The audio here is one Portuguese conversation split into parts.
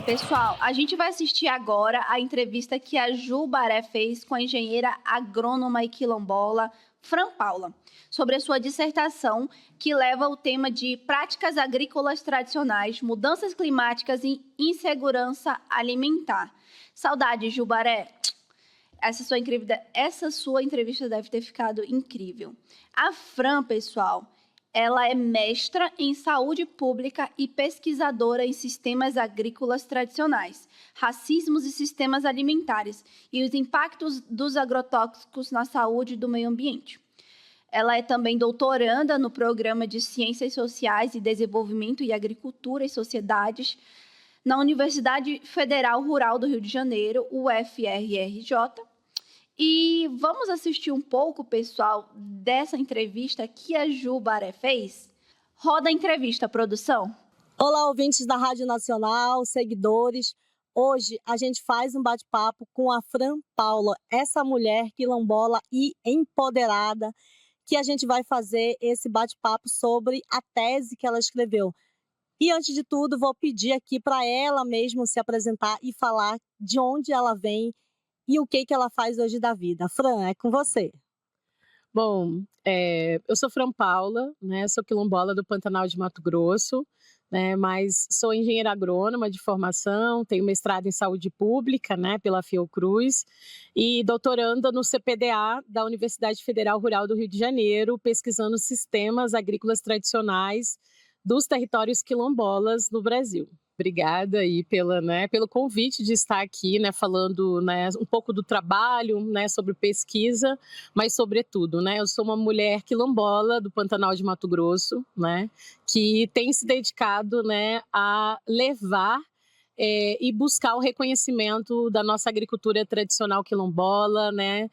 Pessoal, a gente vai assistir agora a entrevista que a Ju Baré fez com a engenheira agrônoma e quilombola Fran Paula, sobre a sua dissertação que leva o tema de práticas agrícolas tradicionais, mudanças climáticas e insegurança alimentar. Saudade, Ju Baré. Essa sua entrevista deve ter ficado incrível. A Fran, pessoal, ela é mestra em saúde pública e pesquisadora em sistemas agrícolas tradicionais, racismos e sistemas alimentares e os impactos dos agrotóxicos na saúde do meio ambiente. Ela é também doutoranda no Programa de Ciências Sociais e Desenvolvimento e Agricultura e Sociedades na Universidade Federal Rural do Rio de Janeiro, UFRJ. E vamos assistir um pouco, pessoal, dessa entrevista que a Ju Baré fez? Roda a entrevista, produção. Olá, ouvintes da Rádio Nacional, seguidores. Hoje a gente faz um bate-papo com a Fran Paula, essa mulher quilombola e empoderada, que a gente vai fazer esse bate-papo sobre a tese que ela escreveu. E antes de tudo, vou pedir aqui para ela mesma se apresentar e falar de onde ela vem e o que ela faz hoje da vida. Fran, é com você. Bom, eu sou Fran Paula, né, sou quilombola do Pantanal de Mato Grosso, né, mas sou engenheira agrônoma de formação, tenho mestrado em saúde pública, né, pela Fiocruz, e doutoranda no CPDA da Universidade Federal Rural do Rio de Janeiro, pesquisando sistemas agrícolas tradicionais dos territórios quilombolas no Brasil. Obrigada aí pelo convite de estar aqui, né, falando, né, um pouco do trabalho, né, sobre pesquisa, mas sobretudo, né, eu sou uma mulher quilombola do Pantanal de Mato Grosso, né, que tem se dedicado, né, a levar e buscar o reconhecimento da nossa agricultura tradicional quilombola, né,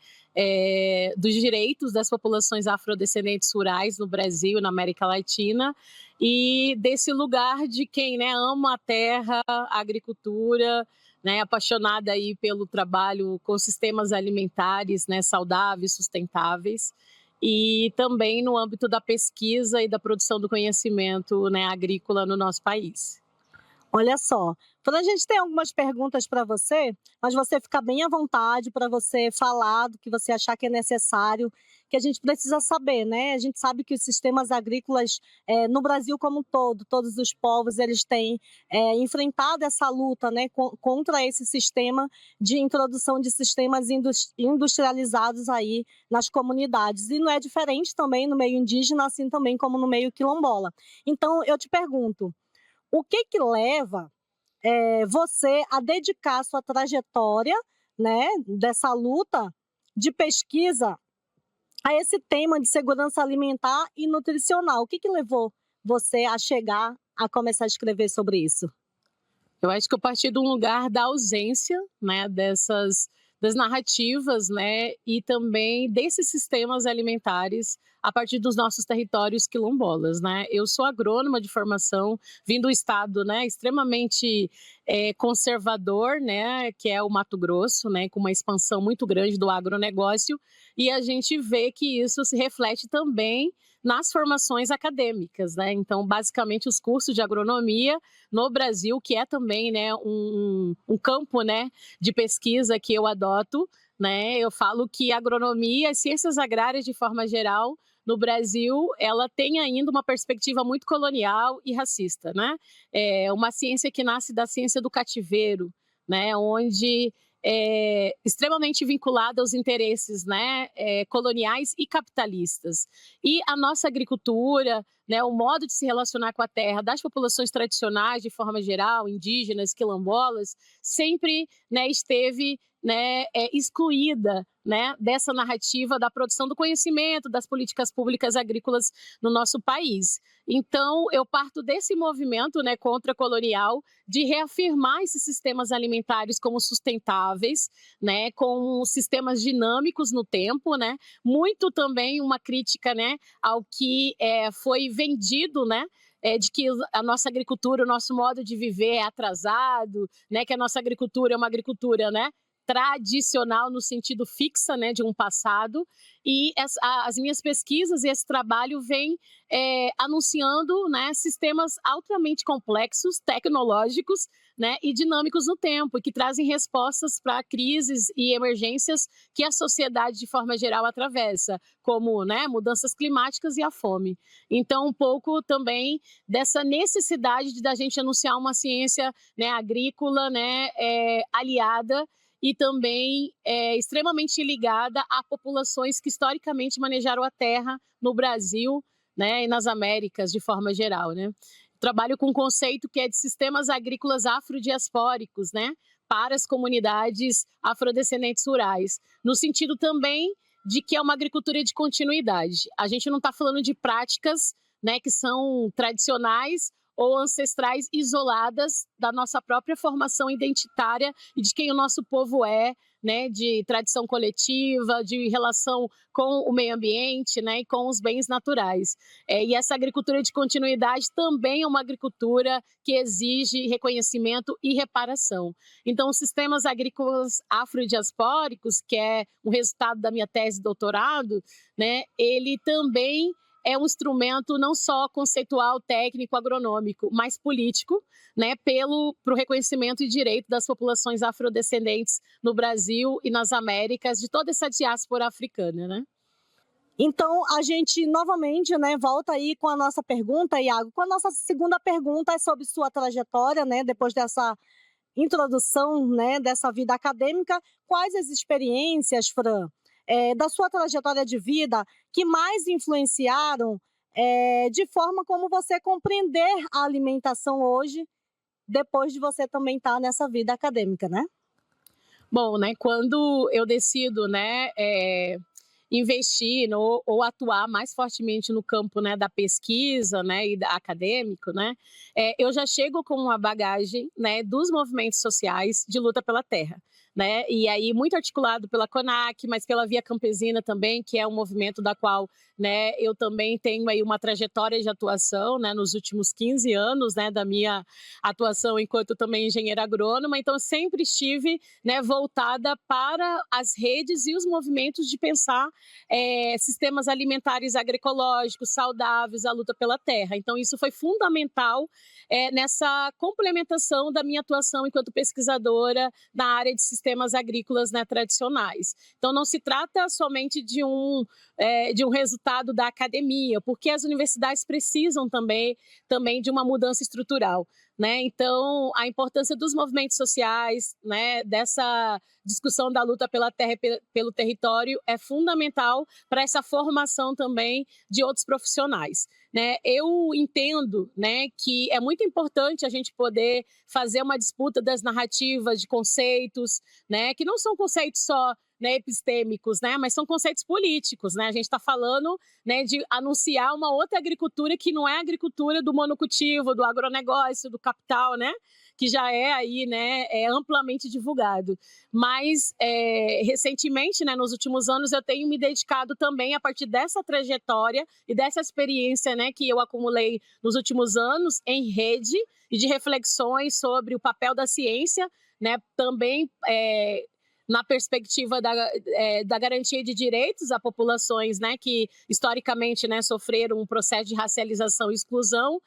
dos direitos das populações afrodescendentes rurais no Brasil, na América Latina, e desse lugar de quem, né, ama a terra, a agricultura, né, apaixonada aí pelo trabalho com sistemas alimentares, né, saudáveis, sustentáveis, e também no âmbito da pesquisa e da produção do conhecimento, né, agrícola no nosso país. Olha só, quando a gente tem algumas perguntas para você, mas você fica bem à vontade para você falar do que você achar que é necessário, que a gente precisa saber, né? A gente sabe que os sistemas agrícolas no Brasil como um todo, todos os povos, eles têm enfrentado essa luta, né, contra esse sistema de introdução de sistemas industrializados aí nas comunidades. E não é diferente também no meio indígena, assim também como no meio quilombola. Então, eu te pergunto, o que leva você a dedicar a sua trajetória, né, dessa luta de pesquisa a esse tema de segurança alimentar e nutricional? O que levou você a chegar a começar a escrever sobre isso? Eu acho que eu parti de um lugar da ausência, né, das narrativas, né, e também desses sistemas alimentares a partir dos nossos territórios quilombolas, né. Eu sou agrônoma de formação, vim do estado, né, extremamente conservador, né, que é o Mato Grosso, né, com uma expansão muito grande do agronegócio, e a gente vê que isso se reflete também nas formações acadêmicas, né. Então, basicamente, os cursos de agronomia no Brasil, que é também, né, um campo, né, de pesquisa que eu adoto, né, eu falo que a agronomia e ciências agrárias de forma geral no Brasil, ela tem ainda uma perspectiva muito colonial e racista, né? É uma ciência que nasce da ciência do cativeiro, né, onde extremamente vinculada aos interesses, né, coloniais e capitalistas. E a nossa agricultura, né, o modo de se relacionar com a terra das populações tradicionais, de forma geral, indígenas, quilombolas, sempre, né, esteve, né, excluída, né, dessa narrativa da produção do conhecimento, das políticas públicas agrícolas no nosso país. Então, eu parto desse movimento, né, contra-colonial de reafirmar esses sistemas alimentares como sustentáveis, né, com sistemas dinâmicos no tempo, né, muito também uma crítica, né, ao que foi vendido, né, de que a nossa agricultura, o nosso modo de viver é atrasado, né, que a nossa agricultura é uma agricultura, né, tradicional no sentido fixa, né, de um passado, e as minhas pesquisas e esse trabalho vem anunciando, né, sistemas altamente complexos, tecnológicos, né, e dinâmicos no tempo, que trazem respostas para crises e emergências que a sociedade, de forma geral, atravessa, como, né, mudanças climáticas e a fome. Então, um pouco também dessa necessidade da gente anunciar uma ciência, né, agrícola, né, aliada e também extremamente ligada a populações que historicamente manejaram a terra no Brasil, né, e nas Américas de forma geral, né. Trabalho com um conceito que é de sistemas agrícolas afrodiaspóricos, né, para as comunidades afrodescendentes rurais, no sentido também de que é uma agricultura de continuidade. A gente não está falando de práticas, né, que são tradicionais ou ancestrais isoladas da nossa própria formação identitária e de quem o nosso povo é, né, de tradição coletiva, de relação com o meio ambiente, né, e com os bens naturais. E essa agricultura de continuidade também é uma agricultura que exige reconhecimento e reparação. Então, os sistemas agrícolas afrodiaspóricos, que é o resultado da minha tese de doutorado, né, ele também é um instrumento não só conceitual, técnico, agronômico, mas político, né, para o reconhecimento e direito das populações afrodescendentes no Brasil e nas Américas, de toda essa diáspora africana, né? Então, a gente novamente, né, volta aí com a nossa pergunta, Iago. Com a nossa segunda pergunta é sobre sua trajetória, né, depois dessa introdução, né, dessa vida acadêmica. Quais as experiências, Fran, da sua trajetória de vida que mais influenciaram de forma como você compreender a alimentação hoje, depois de você também estar nessa vida acadêmica, né? Bom, né, quando eu decido, né, investir ou atuar mais fortemente no campo, né, da pesquisa, né, e acadêmico, né, eu já chego com uma bagagem, né, dos movimentos sociais de luta pela terra, né, e aí muito articulado pela CONAC, mas pela Via Campesina também, que é um movimento da qual, né, eu também tenho aí uma trajetória de atuação, né, nos últimos 15 anos, né, da minha atuação enquanto também engenheira agrônoma, então sempre estive, né, voltada para as redes e os movimentos de pensar sistemas alimentares agroecológicos, saudáveis, a luta pela terra. Então, isso foi fundamental nessa complementação da minha atuação enquanto pesquisadora na área de sistemas agrícolas, né, tradicionais. Então, não se trata somente de um resultado da academia, porque as universidades precisam também de uma mudança estrutural, né? Então, a importância dos movimentos sociais, né, dessa discussão da luta pela terra e pelo território é fundamental para essa formação também de outros profissionais, né? Eu entendo, né, que é muito importante a gente poder fazer uma disputa das narrativas, de conceitos, né, que não são conceitos só, né, epistêmicos, né, mas são conceitos políticos, né? A gente está falando, né, de anunciar uma outra agricultura que não é a agricultura do monocultivo, do agronegócio, do capital, né, que já é aí, né, amplamente divulgado. Mas recentemente, né, nos últimos anos, eu tenho me dedicado também a partir dessa trajetória e dessa experiência, né, que eu acumulei nos últimos anos em rede e de reflexões sobre o papel da ciência, né, também na perspectiva da garantia de direitos a populações, né, que historicamente, né, sofreram um processo de racialização e exclusão,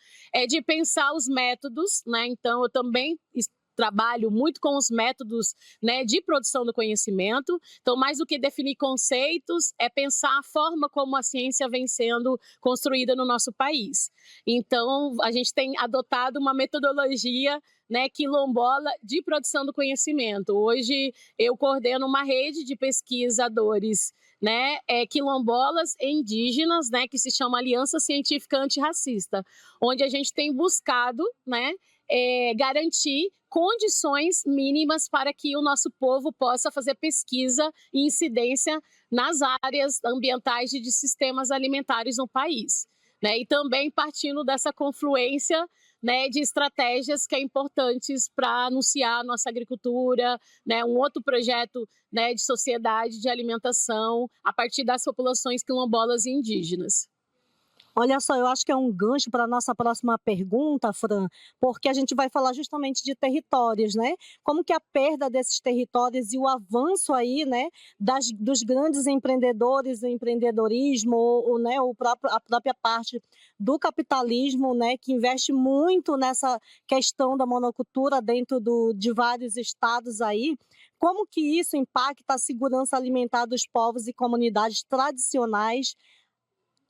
de pensar os métodos, né, então eu também trabalho muito com os métodos, né, de produção do conhecimento. Então, mais do que definir conceitos, é pensar a forma como a ciência vem sendo construída no nosso país. Então, a gente tem adotado uma metodologia, né, quilombola de produção do conhecimento. Hoje, eu coordeno uma rede de pesquisadores, né, quilombolas e indígenas, né, que se chama Aliança Científica Antirracista, onde a gente tem buscado, né, garantir condições mínimas para que o nosso povo possa fazer pesquisa e incidência nas áreas ambientais e de sistemas alimentares no país, né? E também partindo dessa confluência, né, de estratégias que é importantes para anunciar a nossa agricultura, né, um outro projeto, né, de sociedade de alimentação a partir das populações quilombolas e indígenas. Olha só, eu acho que é um gancho para a nossa próxima pergunta, Fran, porque a gente vai falar justamente de territórios, né? Como que a perda desses territórios e o avanço aí, né, dos grandes empreendedores, o empreendedorismo, né, a própria parte do capitalismo, né, que investe muito nessa questão da monocultura dentro de vários estados aí, como que isso impacta a segurança alimentar dos povos e comunidades tradicionais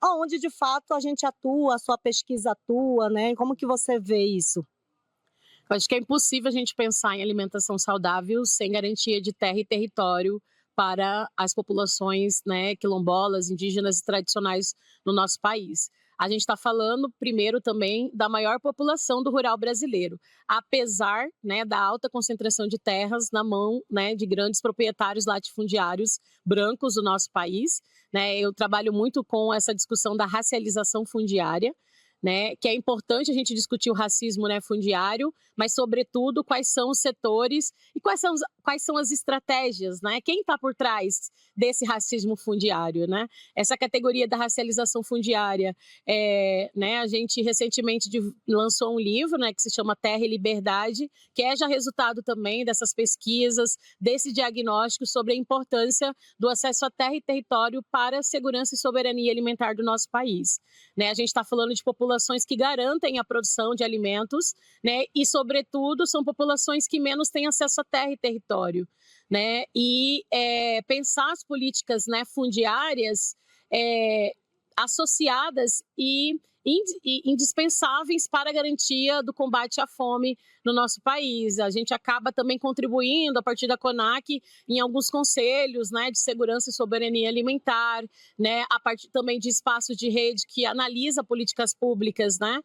aonde de fato a gente atua, a sua pesquisa atua, né, como que você vê isso? Eu acho que é impossível a gente pensar em alimentação saudável sem garantia de terra e território para as populações, né, quilombolas, indígenas e tradicionais no nosso país. A gente está falando, primeiro, também da maior população do rural brasileiro, apesar, né, da alta concentração de terras na mão, né, de grandes proprietários latifundiários brancos do nosso país. Né? Eu trabalho muito com essa discussão da racialização fundiária, né, que é importante a gente discutir o racismo, né, fundiário, mas, sobretudo, quais são os setores e quais são as estratégias, né? Quem está por trás desse racismo fundiário, né? Essa categoria da racialização fundiária, né, a gente recentemente lançou um livro, né, que se chama Terra e Liberdade, que é já resultado também dessas pesquisas, desse diagnóstico sobre a importância do acesso à terra e território para a segurança e soberania alimentar do nosso país. Né? A gente está falando de populações que garantem a produção de alimentos, né? E, sobretudo, são populações que menos têm acesso à terra e território. Né? E pensar as políticas, né, fundiárias associadas e indispensáveis para a garantia do combate à fome no nosso país. A gente acaba também contribuindo, a partir da CONAC, em alguns conselhos, né, de segurança e soberania alimentar, né, a partir também de espaços de rede que analisa políticas públicas, né,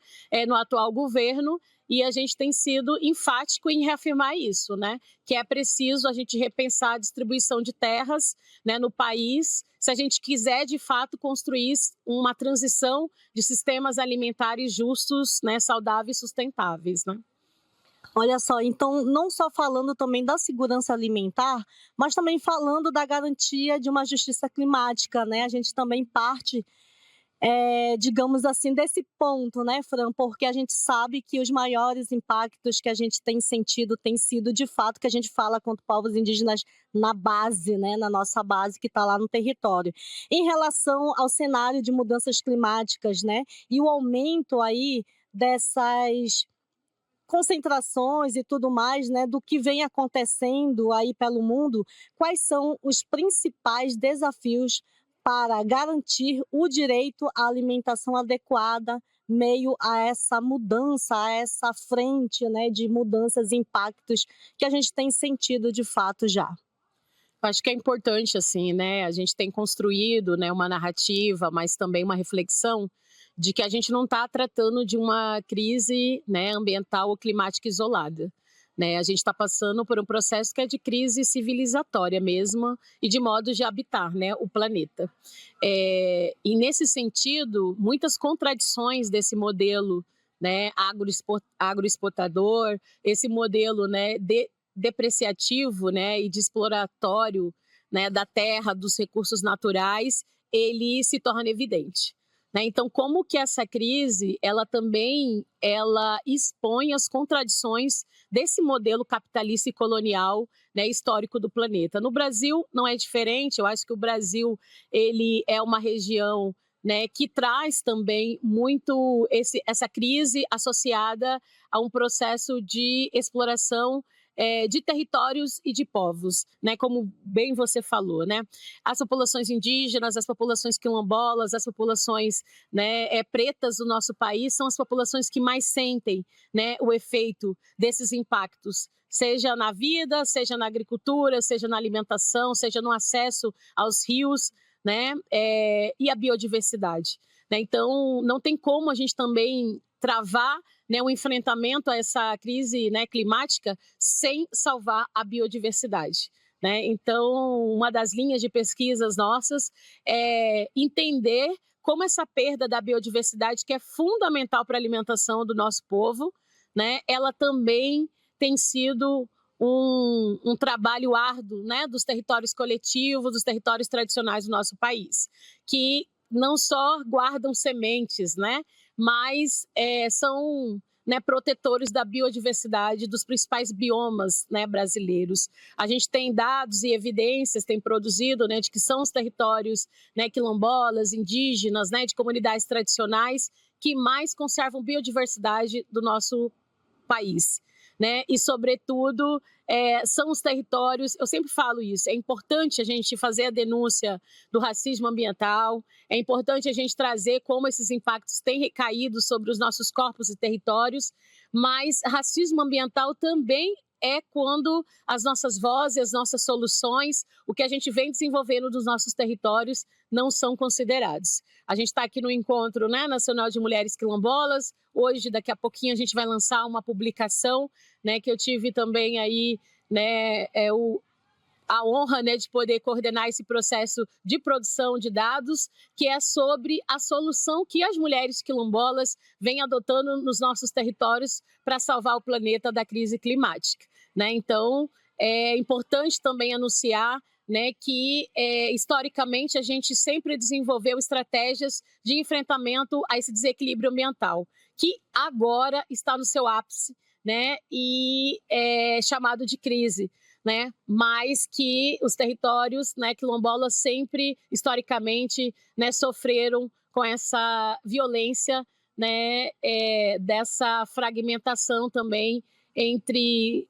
no atual governo. E a gente tem sido enfático em reafirmar isso, né? Que é preciso a gente repensar a distribuição de terras, né, no país, se a gente quiser, de fato, construir uma transição de sistemas alimentares justos, né, saudáveis e sustentáveis. Né? Olha só, então não só falando também da segurança alimentar, mas também falando da garantia de uma justiça climática, né? A gente também parte digamos assim, desse ponto, né, Fran? Porque a gente sabe que os maiores impactos que a gente tem sentido tem sido, de fato, que a gente fala contra povos indígenas na base, né, na nossa base que está lá no território. Em relação ao cenário de mudanças climáticas, né, e o aumento aí dessas concentrações e tudo mais, né, do que vem acontecendo aí pelo mundo, quais são os principais desafios para garantir o direito à alimentação adequada meio a essa mudança, a essa frente, né, de mudanças e impactos que a gente tem sentido de fato já? Acho que é importante, assim, né? A gente tem construído, né, uma narrativa, mas também uma reflexão de que a gente não está tratando de uma crise, né, ambiental ou climática isolada. Né? A gente está passando por um processo que é de crise civilizatória mesmo e de modo de habitar, né, o planeta. E nesse sentido, muitas contradições desse modelo, né, agroexportador, esse modelo, né, depreciativo, né, e de exploratório, né, da terra, dos recursos naturais, ele se torna evidente. Né? Então, como que essa crise, ela expõe as contradições desse modelo capitalista e colonial, né, histórico do planeta. No Brasil não é diferente. Eu acho que o Brasil ele é uma região, né, que traz também muito essa crise associada a um processo de exploração de territórios e de povos, né? Como bem você falou, né? As populações indígenas, as populações quilombolas, as populações, né, pretas do nosso país são as populações que mais sentem, né, o efeito desses impactos, seja na vida, seja na agricultura, seja na alimentação, seja no acesso aos rios, né? E a biodiversidade. Né? Então, não tem como a gente também travar, né, o enfrentamento a essa crise, né, climática sem salvar a biodiversidade. Né? Então, uma das linhas de pesquisas nossas é entender como essa perda da biodiversidade, que é fundamental para a alimentação do nosso povo, né, ela também tem sido um trabalho árduo, né, dos territórios coletivos, dos territórios tradicionais do nosso país, que não só guardam sementes, né, mas são, né, protetores da biodiversidade dos principais biomas, né, brasileiros. A gente tem dados e evidências, tem produzido, né, de que são os territórios, né, quilombolas, indígenas, né, de comunidades tradicionais que mais conservam biodiversidade do nosso país, né? E, sobretudo, são os territórios, eu sempre falo isso, é importante a gente fazer a denúncia do racismo ambiental, é importante a gente trazer como esses impactos têm recaído sobre os nossos corpos e territórios, mas racismo ambiental também é quando as nossas vozes, as nossas soluções, o que a gente vem desenvolvendo dos nossos territórios não são considerados. A gente está aqui no Encontro, né, Nacional de Mulheres Quilombolas. Hoje, daqui a pouquinho, a gente vai lançar uma publicação, né, que eu tive também aí, né, a honra, né, de poder coordenar esse processo de produção de dados, que é sobre a solução que as mulheres quilombolas vêm adotando nos nossos territórios para salvar o planeta da crise climática, né? Então, é importante também anunciar, né, que historicamente a gente sempre desenvolveu estratégias de enfrentamento a esse desequilíbrio ambiental, que agora está no seu ápice, né, e é chamado de crise, né, mas que os territórios, né, quilombolas sempre, historicamente, né, sofreram com essa violência, né, dessa fragmentação também entre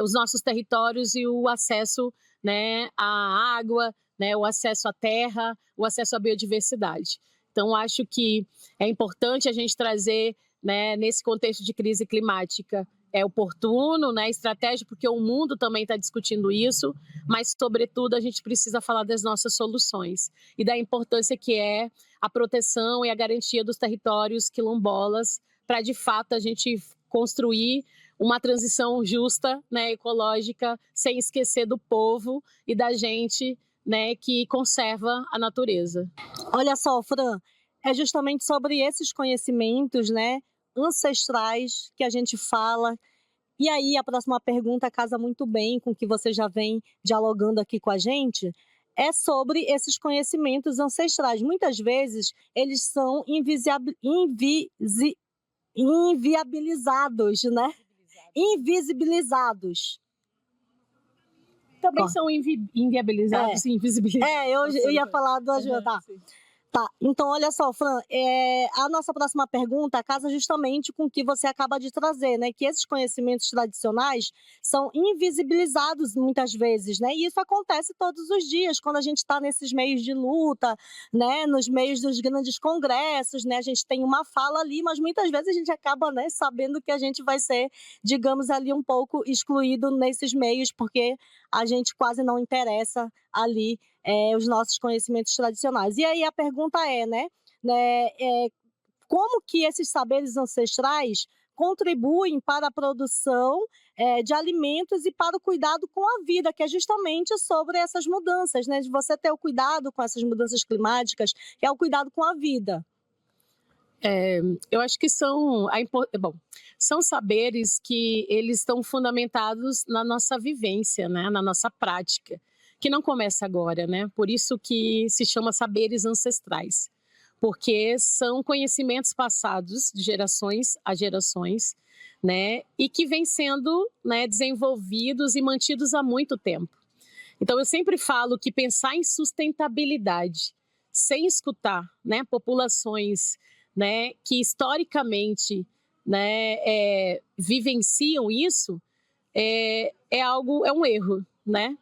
os nossos territórios e o acesso, né, à água, né, o acesso à terra, o acesso à biodiversidade. Então, acho que é importante a gente trazer, né, nesse contexto de crise climática, é oportuno, né, estratégico, porque o mundo também está discutindo isso, mas, sobretudo, a gente precisa falar das nossas soluções e da importância que é a proteção e a garantia dos territórios quilombolas para, de fato, a gente construir uma transição justa, né, ecológica, sem esquecer do povo e da gente, né, que conserva a natureza. Olha só, Fran, é justamente sobre esses conhecimentos, né, ancestrais que a gente fala. E aí a próxima pergunta casa muito bem com o que você já vem dialogando aqui com a gente, é sobre esses conhecimentos ancestrais. Muitas vezes eles são inviabilizados, né? Invisibilizados. Também são inviabilizados e invisibilizados. Eu ia falar do tá. Tá, então olha só, Fran, a nossa próxima pergunta casa justamente com o que você acaba de trazer, né? Que esses conhecimentos tradicionais são invisibilizados muitas vezes, né? E isso acontece todos os dias, quando a gente está nesses meios de luta, né? Nos meios dos grandes congressos, né? A gente tem uma fala ali, mas muitas vezes a gente acaba, né, sabendo que a gente vai ser, digamos ali, um pouco excluído nesses meios, porque a gente quase não interessa ali os nossos conhecimentos tradicionais. E aí a pergunta como que esses saberes ancestrais contribuem para a produção de alimentos e para o cuidado com a vida, que é justamente sobre essas mudanças, né? De você ter o cuidado com essas mudanças climáticas, que é o cuidado com a vida. Eu acho que são saberes que eles estão fundamentados na nossa vivência, né? Na nossa prática, que não começa agora, né? Por isso que se chama saberes ancestrais, porque são conhecimentos passados de gerações a gerações, né? E que vêm sendo, né, desenvolvidos e mantidos há muito tempo. Então, eu sempre falo que pensar em sustentabilidade sem escutar, né, populações, né, que historicamente, né, vivenciam isso, é um erro, né?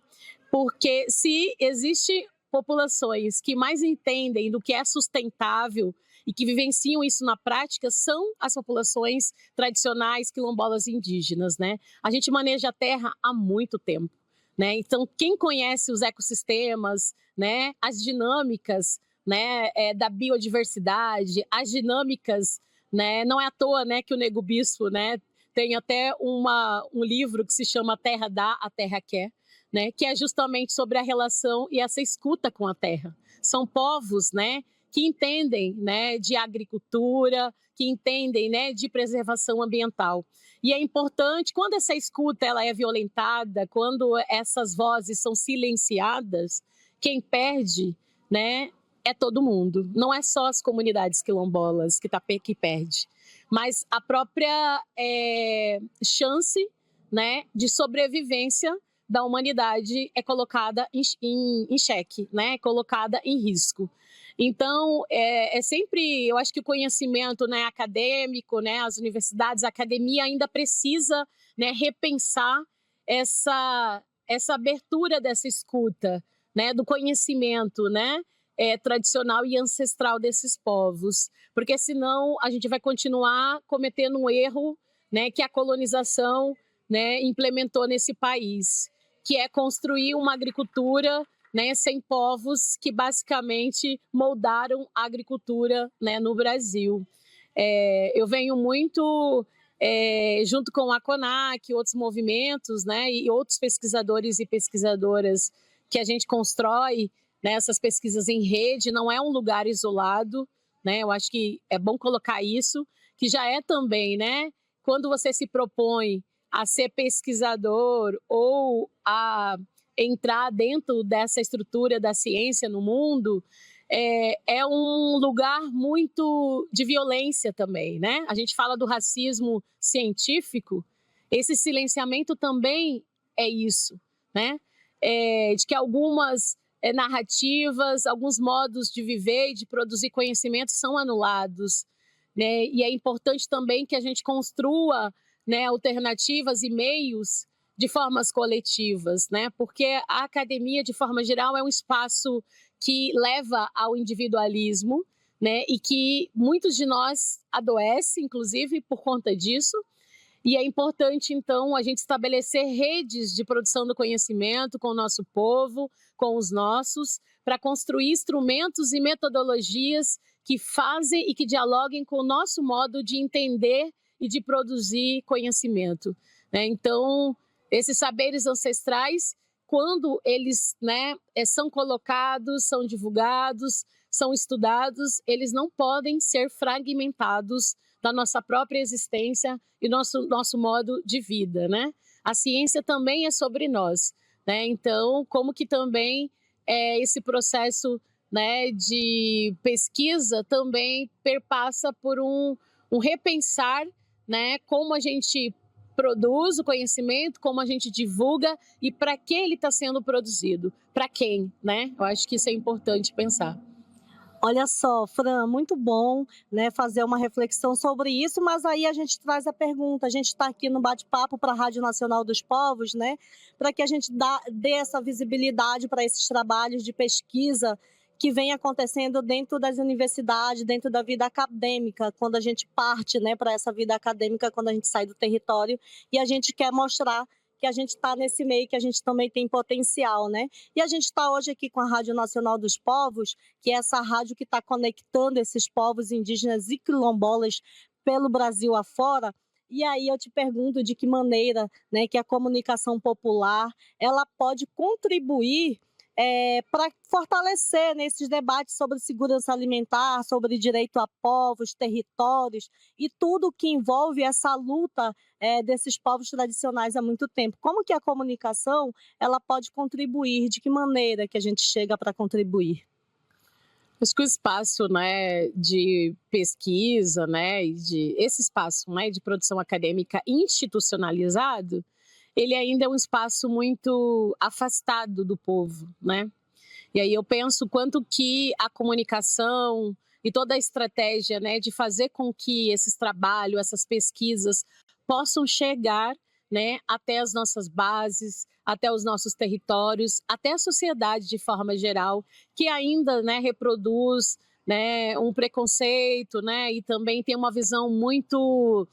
Porque se existem populações que mais entendem do que é sustentável e que vivenciam isso na prática, são as populações tradicionais quilombolas e indígenas, né? A gente maneja a terra há muito tempo, né? Então, quem conhece os ecossistemas, né, as dinâmicas, né, da biodiversidade, as dinâmicas, né, não é à toa, né, que o Nego Bispo, né, tem até um livro que se chama A Terra Dá, a Terra Quer, né, que é justamente sobre a relação e essa escuta com a terra. São povos, né, que entendem, né, de agricultura, que entendem, né, de preservação ambiental. E é importante, quando essa escuta ela é violentada, quando essas vozes são silenciadas, quem perde, né, é todo mundo, não é só as comunidades quilombolas que perde, mas a própria chance, né, de sobrevivência da humanidade é colocada em xeque, né, é colocada em risco. Então, sempre, eu acho que o conhecimento, né, acadêmico, né, as universidades, a academia ainda precisa, né, repensar essa abertura dessa escuta, né, do conhecimento, né, tradicional e ancestral desses povos, porque senão a gente vai continuar cometendo um erro, né, que a colonização, né, implementou nesse país, que é construir uma agricultura, né, sem povos que basicamente moldaram a agricultura, né, no Brasil. Eu venho muito junto com a CONAC, outros movimentos, né, e outros pesquisadores e pesquisadoras que a gente constrói, né, essas pesquisas em rede, não é um lugar isolado, né, eu acho que é bom colocar isso, que já é também, né, quando você se propõe a ser pesquisador ou a entrar dentro dessa estrutura da ciência no mundo, é um lugar muito de violência também, né? A gente fala do racismo científico, esse silenciamento também é isso, né? De que algumas narrativas, alguns modos de viver e de produzir conhecimento são anulados, né? E é importante também que a gente construa, né, alternativas e meios de formas coletivas, né? Porque a academia, de forma geral, é um espaço que leva ao individualismo, né? E que muitos de nós adoecem, inclusive, por conta disso. E é importante, então, a gente estabelecer redes de produção do conhecimento com o nosso povo, com os nossos, para construir instrumentos e metodologias que fazem e que dialoguem com o nosso modo de entender e de produzir conhecimento, né? Então, esses saberes ancestrais, quando eles, né, são colocados, são divulgados, são estudados, eles não podem ser fragmentados da nossa própria existência e nosso modo de vida, né? A ciência também é sobre nós, né? Então, como que também esse processo, né, de pesquisa também perpassa por um repensar, né, como a gente produz o conhecimento, como a gente divulga e para que ele está sendo produzido, para quem, né? Eu acho que isso é importante pensar. Olha só, Fran, muito bom, né, fazer uma reflexão sobre isso, mas aí a gente traz a pergunta, a gente está aqui no bate-papo para a Rádio Nacional dos Povos, né, para que a gente dê essa visibilidade para esses trabalhos de pesquisa que vem acontecendo dentro das universidades, dentro da vida acadêmica, quando a gente parte, né, para essa vida acadêmica, quando a gente sai do território, e a gente quer mostrar que a gente está nesse meio, que a gente também tem potencial, né? E a gente está hoje aqui com a Rádio Nacional dos Povos, que é essa rádio que está conectando esses povos indígenas e quilombolas pelo Brasil afora. E aí eu te pergunto de que maneira, né, que a comunicação popular ela pode contribuir para fortalecer nesses debates sobre segurança alimentar, sobre direito a povos, territórios e tudo que envolve essa luta desses povos tradicionais há muito tempo. Como que a comunicação ela pode contribuir? De que maneira que a gente chega para contribuir? Acho que o espaço, né, de pesquisa, né, esse espaço, né, de produção acadêmica institucionalizado, ele ainda é um espaço muito afastado do povo, né? E aí eu penso quanto que a comunicação e toda a estratégia, né, de fazer com que esses trabalhos, essas pesquisas possam chegar, né, até as nossas bases, até os nossos territórios, até a sociedade de forma geral, que ainda, né, reproduz, né, um preconceito, né, e também tem uma visão muito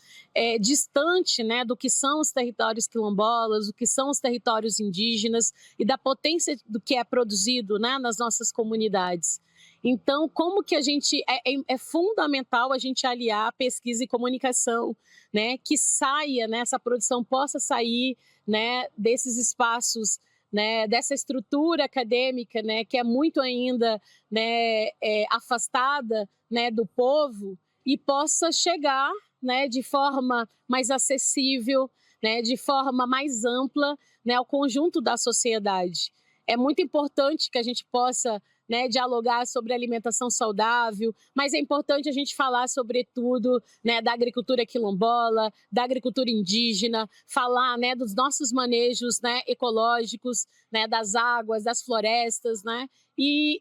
distante, né, do que são os territórios quilombolas, do que são os territórios indígenas e da potência do que é produzido, né, nas nossas comunidades. Então, como que a gente é fundamental a gente aliar pesquisa e comunicação, né, que saia, né, essa produção possa sair, né, desses espaços, né, dessa estrutura acadêmica, né, que é muito ainda, né, afastada, né, do povo e possa chegar, né, de forma mais acessível, né, de forma mais ampla, né, ao conjunto da sociedade. É muito importante que a gente possa, né, dialogar sobre alimentação saudável, mas é importante a gente falar, sobretudo, né, da agricultura quilombola, da agricultura indígena, falar, né, dos nossos manejos, né, ecológicos, né, das águas, das florestas, né, e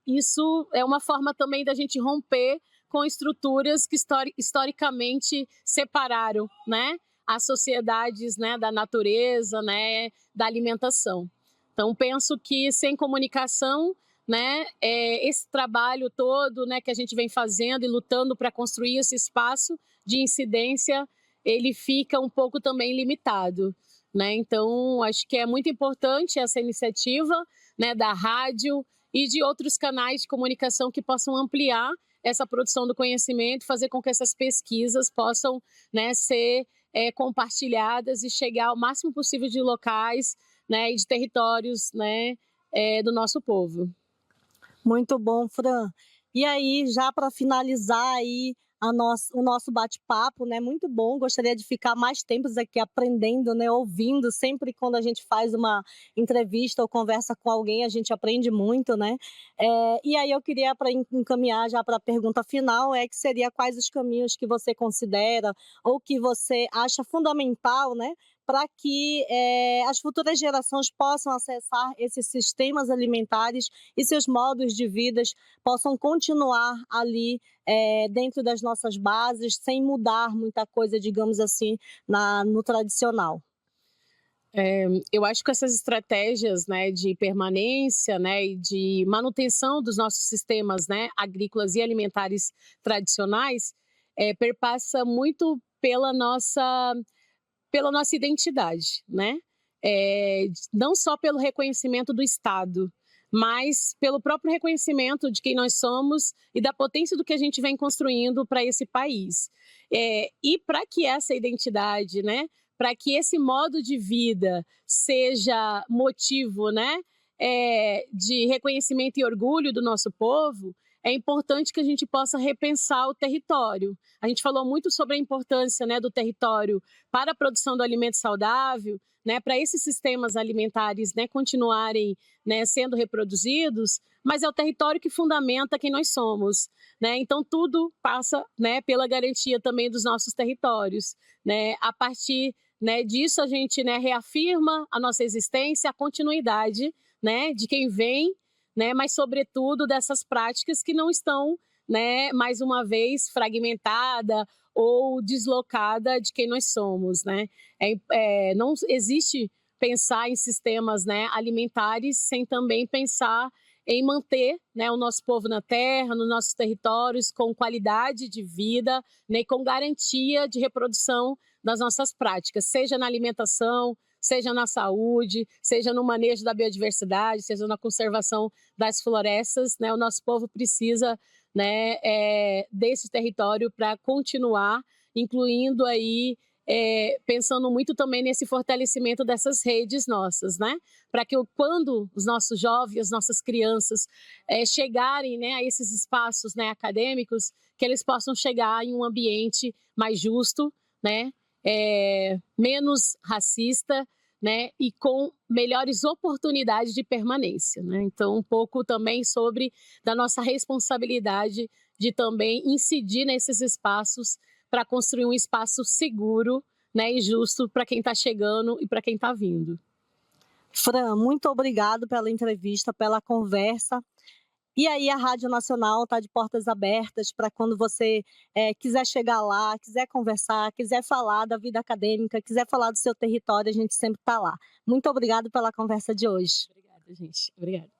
isso é uma forma também da gente romper com estruturas que historicamente separaram, né, as sociedades, né, da natureza, né, da alimentação. Então, penso que sem comunicação, né, esse trabalho todo, né, que a gente vem fazendo e lutando para construir esse espaço de incidência, ele fica um pouco também limitado, né? Então, acho que é muito importante essa iniciativa, né, da rádio e de outros canais de comunicação que possam ampliar essa produção do conhecimento, fazer com que essas pesquisas possam, né, ser compartilhadas e chegar ao máximo possível de locais, né, e de territórios, né, do nosso povo. Muito bom, Fran. E aí, já para finalizar aí o nosso bate-papo, né? Muito bom. Gostaria de ficar mais tempos aqui aprendendo, né? Ouvindo. Sempre quando a gente faz uma entrevista ou conversa com alguém, a gente aprende muito, né? E aí eu queria encaminhar já para a pergunta final, que seria quais os caminhos que você considera ou que você acha fundamental, né? Para que as futuras gerações possam acessar esses sistemas alimentares e seus modos de vida possam continuar ali dentro das nossas bases, sem mudar muita coisa, digamos assim, no tradicional. Eu acho que essas estratégias, né, de permanência, né, e de manutenção dos nossos sistemas, né, agrícolas e alimentares tradicionais perpassa muito pela nossa identidade, né? Não só pelo reconhecimento do Estado, mas pelo próprio reconhecimento de quem nós somos e da potência do que a gente vem construindo para esse país. E para que essa identidade, né, para que esse modo de vida seja motivo, né, de reconhecimento e orgulho do nosso povo, é importante que a gente possa repensar o território. A gente falou muito sobre a importância, né, do território para a produção do alimento saudável, né, para esses sistemas alimentares, né, continuarem, né, sendo reproduzidos, mas é o território que fundamenta quem nós somos, né? Então tudo passa, né, pela garantia também dos nossos territórios, né? A partir, né, disso a gente, né, reafirma a nossa existência, a continuidade, né, de quem vem, né, mas sobretudo dessas práticas que não estão, né, mais uma vez fragmentada ou deslocada de quem nós somos, né? Não existe pensar em sistemas, né, alimentares sem também pensar em manter, né, o nosso povo na terra, nos nossos territórios, com qualidade de vida, né, e com garantia de reprodução das nossas práticas, seja na alimentação, seja na saúde, seja no manejo da biodiversidade, seja na conservação das florestas, né? O nosso povo precisa, né, desse território para continuar, incluindo aí, pensando muito também nesse fortalecimento dessas redes nossas, né? Para que quando os nossos jovens, as nossas crianças chegarem, né, a esses espaços, né, acadêmicos, que eles possam chegar em um ambiente mais justo, né? Menos racista, né, e com melhores oportunidades de permanência, né? Então, um pouco também sobre da nossa responsabilidade de também incidir nesses espaços para construir um espaço seguro, né, e justo para quem está chegando e para quem está vindo. Fran, muito obrigado pela entrevista, pela conversa. E aí a Rádio Nacional está de portas abertas para quando você quiser chegar lá, quiser conversar, quiser falar da vida acadêmica, quiser falar do seu território, a gente sempre está lá. Muito obrigado pela conversa de hoje. Obrigada, gente. Obrigada.